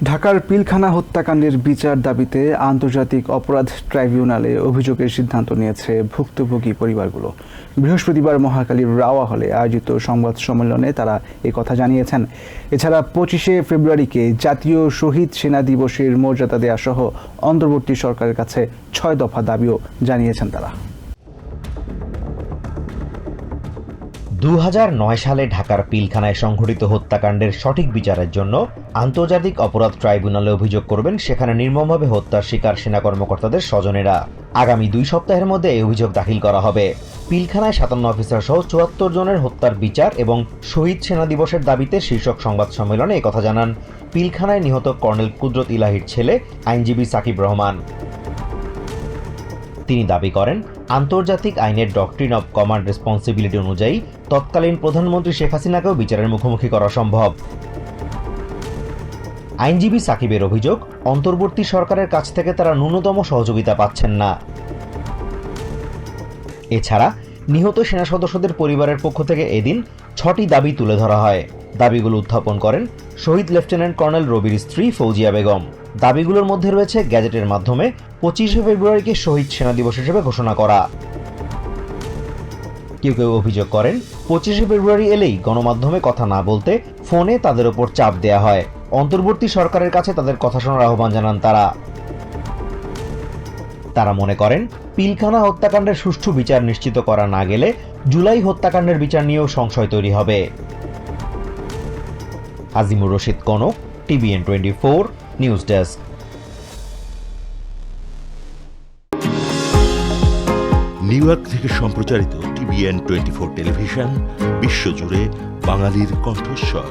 ঢাকার পিলখানা হত্যাকাণ্ডের বিচার দাবিতে আন্তর্জাতিক অপরাধ ট্রাইব্যুনালে অভিযোগের সিদ্ধান্ত নিয়েছে ভুক্তভোগী পরিবারগুলো। বৃহস্পতিবার মহাখালীর রাওয়া হলে আয়োজিত সংবাদ সম্মেলনে তারা কথা জানিয়েছেন। এছাড়া 25শে ফেব্রুয়ারিকে জাতীয় শহীদ সেনা দিবসের মর্যাদা দেয়া সহ অন্তর্বর্তী সরকারের কাছে 6 দফা দাবিও জানিয়েছেন তারা। 2009 সালে ঢাকার পিলখানায় সংঘটিত হত্যাকাণ্ডের সঠিক বিচারের জন্য আন্তর্জাতিক অপরাধ ট্রাইব্যুনালে অভিযোগ করবেন সেখানে নির্মমভাবে হত্যার শিকার সেনা কর্মকর্তাদের স্বজনেরা। আগামী 2 সপ্তাহের মধ্যে এই অভিযোগ দাখিল করা হবে। পিলখানায় 57 অফিসার সহ 74 জনের হত্যার বিচার এবং শহীদ সেনা দিবসের দাবিতে শীর্ষক সংবাদ সম্মেলনে একথা জানান পিলখানায় নিহত কর্নেল কুদরত ইলাহির ছেলে আইনজীবী সাকিব রহমান। তিনি দাবি করেন, আন্তর্জাতিক আইনের ডক্ট্রিন অব কমান্ড রেসপন্সিবিলিটি অনুযায়ী তৎকালীন প্রধানমন্ত্রী শেখ হাসিনাকেও বিচারের মুখোমুখি করা সম্ভব। আইনজীবী সাকিবের অভিযোগ, অন্তর্বর্তী সরকারের কাছ থেকে তারা ন্যূনতম সহযোগিতা পাচ্ছেন না। এছাড়া নিহত সেনা সদস্যদের পরিবারের পক্ষ থেকে এদিন 6টি দাবি তুলে ধরা হয়। দাবিগুলো উত্থাপন করেন শহীদ লেফটেন্যান্ট কর্নেল রবির স্ত্রী ফৌজিয়া বেগম। দাবিগুলোর মধ্যে রয়েছে গ্যাজেটের মাধ্যমে 25শে ফেব্রুয়ারিকে শহীদ সেনা দিবস হিসেবে ঘোষণা করা। কেউ কেউ অভিযোগ করেন, 25শে ফেব্রুয়ারি এলেই গণমাধ্যমে কথা না বলতে ফোনে তাদের ওপর চাপ দেয়া হয়। অন্তর্বর্তী সরকারের কাছে তাদের কথা শোনার আহ্বান জানান তারা মনে করেন, পিলখানা হত্যাকাণ্ডের সুষ্ঠু বিচার নিশ্চিত করা না গেলে জুলাই হত্যাকাণ্ডের বিচার নিয়েও সংশয় তৈরি হবে। Azimur Rashid Kanak, TVN 24 news desk. New York থেকে সম্প্রচারিত TVN 24 টেলিভিশন বিশ্বজুড়ে বাঙালির কণ্ঠস্বর।